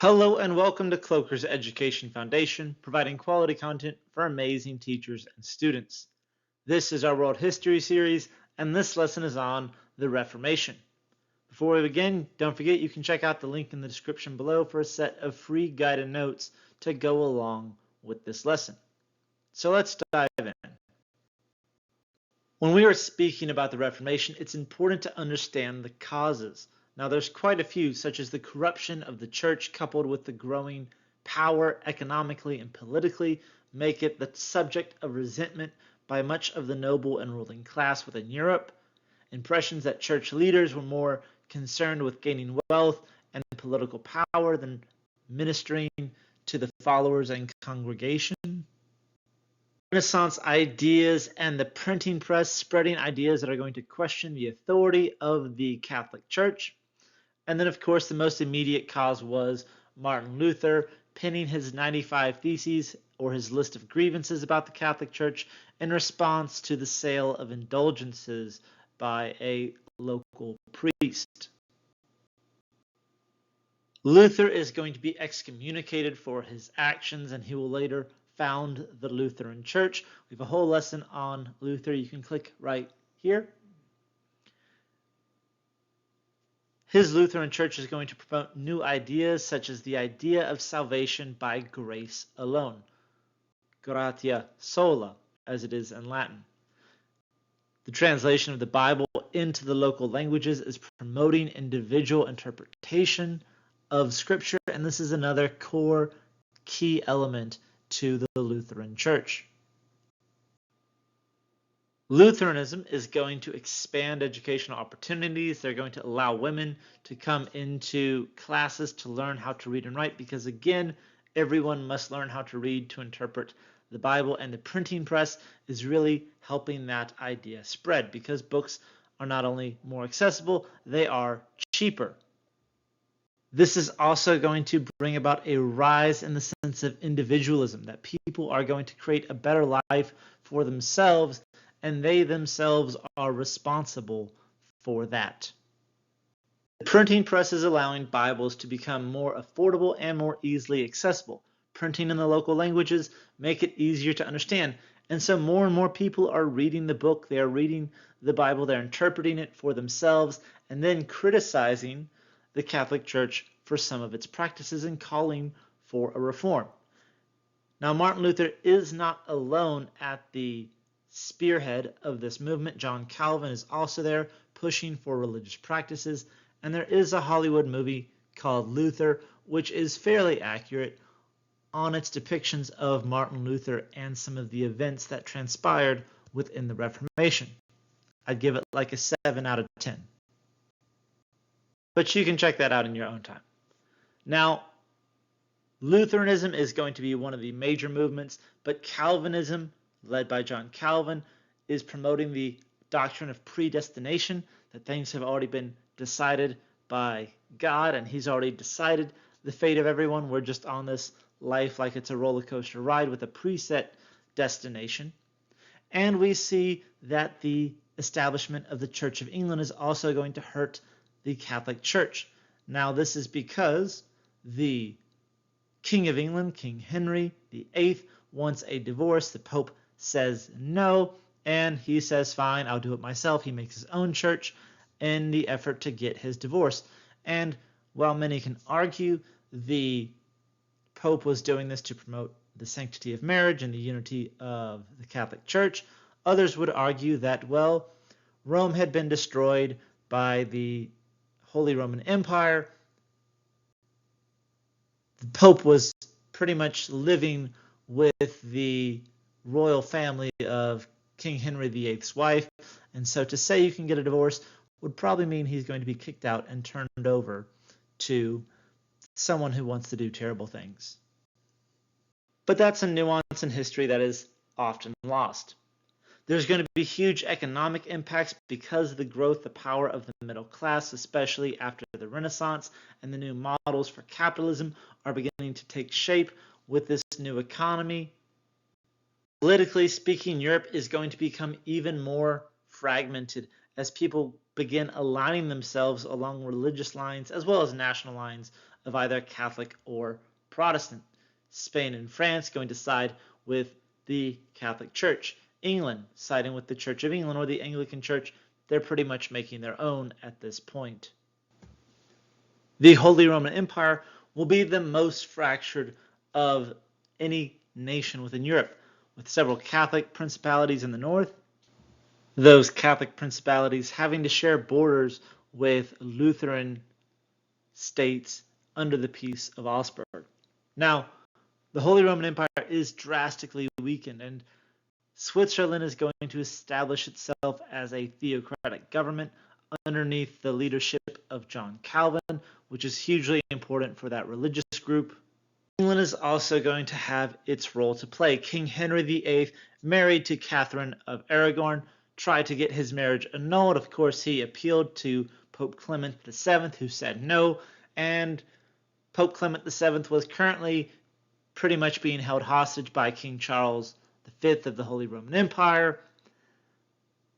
Hello and welcome to Kloeker's Education Foundation, providing quality content for amazing teachers and students. This is our World History series, and this lesson is on the Reformation. Before we begin, don't forget you can check out the link in the description below for a set of free guided notes to go along with this lesson. So let's dive in. When we are speaking about the Reformation, it's important to understand the causes. Now, there's quite a few, such as the corruption of the church coupled with the growing power economically and politically, make it the subject of resentment by much of the noble and ruling class within Europe. Impressions that church leaders were more concerned with gaining wealth and political power than ministering to the followers and congregation. Renaissance ideas and the printing press spreading ideas that are going to question the authority of the Catholic Church. And then, of course, the most immediate cause was Martin Luther penning his 95 Theses, or his list of grievances about the Catholic Church, in response to the sale of indulgences by a local priest. Luther is going to be excommunicated for his actions, and he will later found the Lutheran Church. We have a whole lesson on Luther. You can click right here. His Lutheran Church is going to promote new ideas, such as the idea of salvation by grace alone, gratia sola, as it is in Latin. The translation of the Bible into the local languages is promoting individual interpretation of Scripture, and this is another core key element to the Lutheran Church. Lutheranism is going to expand educational opportunities. They're going to allow women to come into classes to learn how to read and write because, again, everyone must learn how to read to interpret the Bible, and the printing press is really helping that idea spread because books are not only more accessible, they are cheaper. This is also going to bring about a rise in the sense of individualism, that people are going to create a better life for themselves, and they themselves are responsible for that. The printing press is allowing Bibles to become more affordable and more easily accessible. Printing in the local languages make it easier to understand, and so more and more people are reading the book, they are reading the Bible, they're interpreting it for themselves, and then criticizing the Catholic Church for some of its practices and calling for a reform. Now, Martin Luther is not alone at the spearhead of this movement. John Calvin is also there pushing for religious practices, and there is a Hollywood movie called Luther, which is fairly accurate on its depictions of Martin Luther and some of the events that transpired within the Reformation. I'd give it like a 7 out of 10. But you can check that out in your own time. Now, Lutheranism is going to be one of the major movements, but Calvinism, led by John Calvin, is promoting the doctrine of predestination, that things have already been decided by God, and he's already decided the fate of everyone. We're just on this life like it's a roller coaster ride with a preset destination. And we see that the establishment of the Church of England is also going to hurt the Catholic Church. Now, this is because the King of England, King Henry VIII, wants a divorce. The Pope says no, and he says, fine, I'll do it myself. He makes his own church in the effort to get his divorce. And while many can argue the Pope was doing this to promote the sanctity of marriage and the unity of the Catholic Church, others would argue that, well, Rome had been destroyed by the Holy Roman Empire. The Pope was pretty much living with the royal family of King Henry VIII's wife, and so to say you can get a divorce would probably mean he's going to be kicked out and turned over to someone who wants to do terrible things. But that's a nuance in history that is often lost. There's going to be huge economic impacts because of the growth, the power of the middle class, especially after the Renaissance, and the new models for capitalism are beginning to take shape with this new economy. Politically speaking, Europe is going to become even more fragmented as people begin aligning themselves along religious lines as well as national lines of either Catholic or Protestant. Spain and France going to side with the Catholic Church. England siding with the Church of England or the Anglican Church. They're pretty much making their own at this point. The Holy Roman Empire will be the most fractured of any nation within Europe, with several Catholic principalities in the north, those Catholic principalities having to share borders with Lutheran states under the Peace of Augsburg. Now, the Holy Roman Empire is drastically weakened, and Switzerland is going to establish itself as a theocratic government underneath the leadership of John Calvin, which is hugely important for that religious group. England is also going to have its role to play. King Henry VIII, married to Catherine of Aragon, tried to get his marriage annulled. Of course, he appealed to Pope Clement VII, who said no, and Pope Clement VII was currently pretty much being held hostage by King Charles V of the Holy Roman Empire,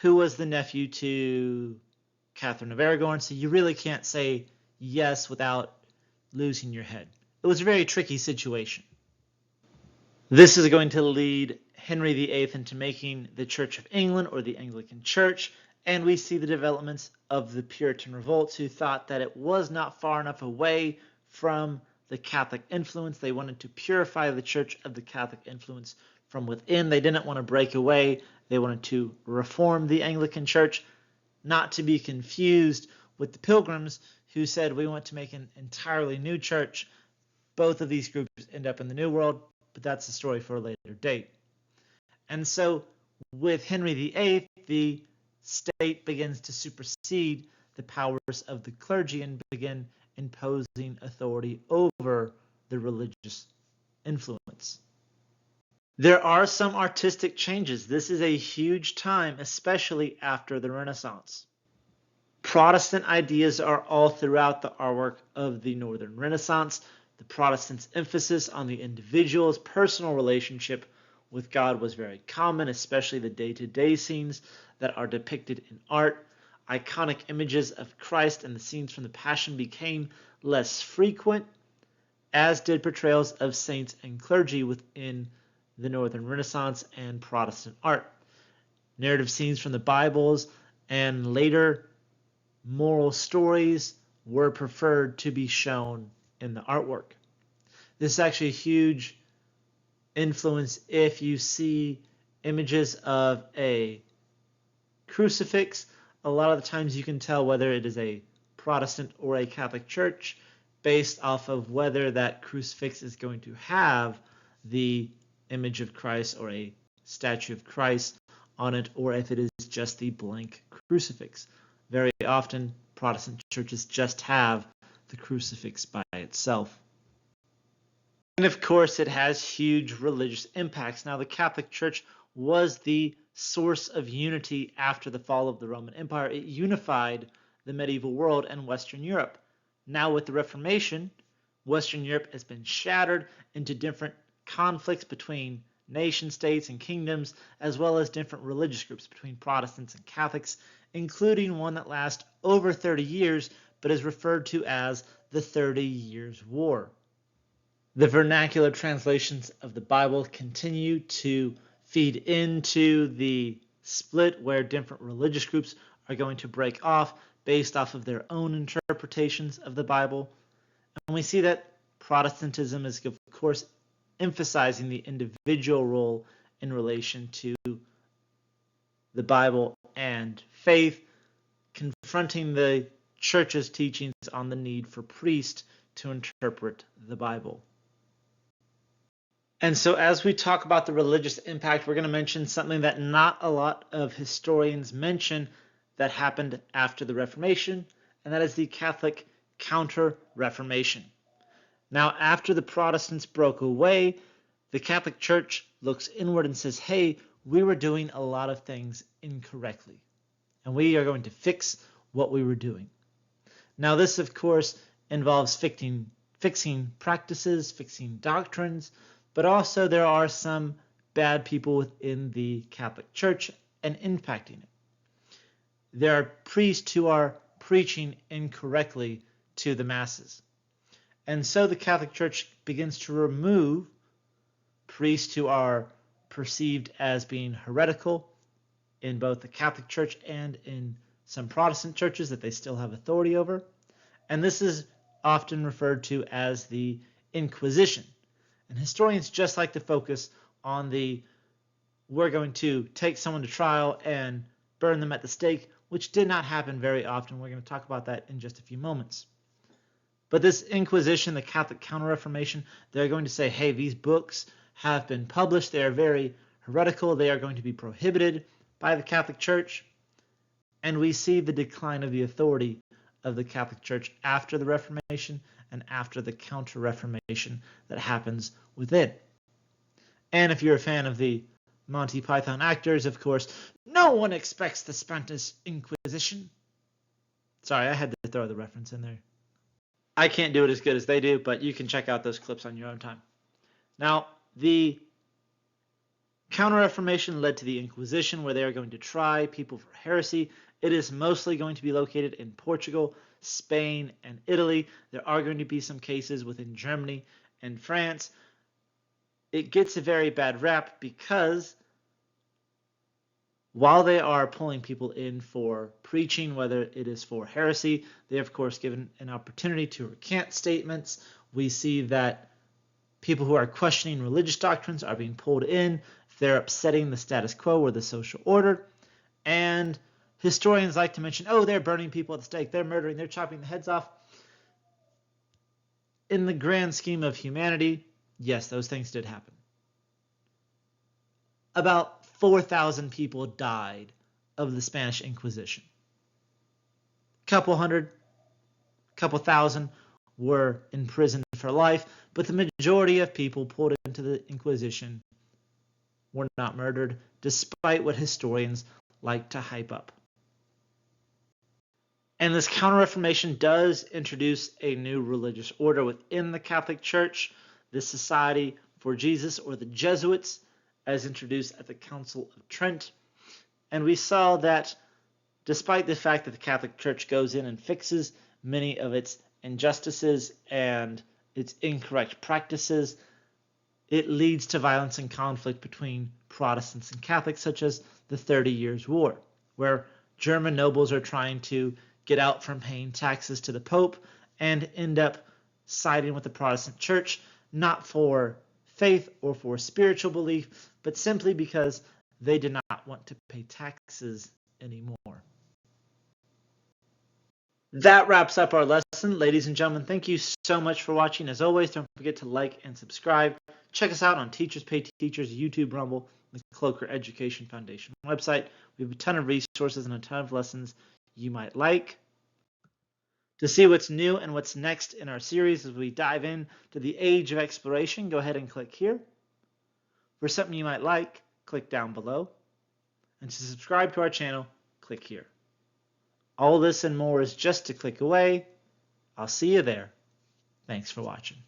who was the nephew to Catherine of Aragon, so you really can't say yes without losing your head. It was a very tricky situation. This is going to lead Henry VIII into making the Church of England, or the Anglican Church, and we see the developments of the Puritan revolts, who thought that it was not far enough away from the Catholic influence. They wanted to purify the Church of the Catholic influence from within. They didn't want to break away. They wanted to reform the Anglican Church, not to be confused with the Pilgrims, who said we want to make an entirely new church. Both of these groups end up in the New World, but that's a story for a later date. And so with Henry VIII, the state begins to supersede the powers of the clergy and begin imposing authority over the religious influence. There are some artistic changes. This is a huge time, especially after the Renaissance. Protestant ideas are all throughout the artwork of the Northern Renaissance. The Protestants' emphasis on the individual's personal relationship with God was very common, especially the day-to-day scenes that are depicted in art. Iconic images of Christ and the scenes from the Passion became less frequent, as did portrayals of saints and clergy within the Northern Renaissance and Protestant art. Narrative scenes from the Bibles and later moral stories were preferred to be shown in the artwork. This is actually a huge influence if you see images of a crucifix. A lot of the times you can tell whether it is a Protestant or a Catholic church based off of whether that crucifix is going to have the image of Christ or a statue of Christ on it, or if it is just the blank crucifix. Very often, Protestant churches just have the crucifix by itself. And of course, it has huge religious impacts. Now, the Catholic Church was the source of unity after the fall of the Roman Empire. It unified the medieval world and Western Europe. Now, with the Reformation, Western Europe has been shattered into different conflicts between nation states and kingdoms, as well as different religious groups between Protestants and Catholics, including one that lasts over 30 years, but is referred to as the 30 Years' War. The vernacular translations of the Bible continue to feed into the split where different religious groups are going to break off based off of their own interpretations of the Bible. And we see that Protestantism is, of course, emphasizing the individual role in relation to the Bible and faith, confronting the church's teachings on the need for priests to interpret the Bible. And so as we talk about the religious impact, we're going to mention something that not a lot of historians mention that happened after the Reformation, and that is the Catholic Counter-Reformation. Now, after the Protestants broke away, the Catholic Church looks inward and says, hey, we were doing a lot of things incorrectly, and we are going to fix what we were doing. Now, this, of course, involves fixing practices, fixing doctrines, but also there are some bad people within the Catholic Church and impacting it. There are priests who are preaching incorrectly to the masses. And so the Catholic Church begins to remove priests who are perceived as being heretical in both the Catholic Church and in some Protestant churches that they still have authority over. And this is often referred to as the Inquisition. And historians just like to focus on the we're going to take someone to trial and burn them at the stake, which did not happen very often. We're going to talk about that in just a few moments. But this Inquisition, the Catholic Counter-Reformation, they're going to say, hey, these books have been published. They are very heretical. They are going to be prohibited by the Catholic Church. And we see the decline of the authority of the Catholic Church after the Reformation and after the Counter-Reformation that happens within. And if you're a fan of the Monty Python actors, of course, no one expects the Spanish Inquisition. Sorry, I had to throw the reference in there. I can't do it as good as they do, but you can check out those clips on your own time. Now, the Counter-Reformation led to the Inquisition, where they are going to try people for heresy. It is mostly going to be located in Portugal, Spain, and Italy. There are going to be some cases within Germany and France. It gets a very bad rap because while they are pulling people in for preaching, whether it is for heresy, they are, of course, given an opportunity to recant statements. We see that people who are questioning religious doctrines are being pulled in. They're upsetting the status quo or the social order. And historians like to mention, oh, they're burning people at the stake, they're murdering, they're chopping the heads off. In the grand scheme of humanity, yes, those things did happen. About 4,000 people died of the Spanish Inquisition. Couple hundred, couple thousand were imprisoned for life, but the majority of people pulled into the Inquisition were not murdered, despite what historians like to hype up. And this Counter-Reformation does introduce a new religious order within the Catholic Church, the Society for Jesus, or the Jesuits, as introduced at the Council of Trent. And we saw that despite the fact that the Catholic Church goes in and fixes many of its injustices and its incorrect practices, it leads to violence and conflict between Protestants and Catholics, such as the 30 Years' War, where German nobles are trying to get out from paying taxes to the Pope and end up siding with the Protestant Church, not for faith or for spiritual belief, but simply because they did not want to pay taxes anymore. That wraps up our lesson. Ladies and gentlemen, thank you so much for watching. As always, don't forget to like and subscribe. Check us out on Teachers Pay Teachers, YouTube, Rumble, the Kloeker Education Foundation website. We have a ton of resources and a ton of lessons you might like. To see what's new and what's next in our series as we dive in to the age of exploration, go ahead and click here. For something you might like, click down below. And to subscribe to our channel, click here. All this and more is just a click away. I'll see you there. Thanks for watching.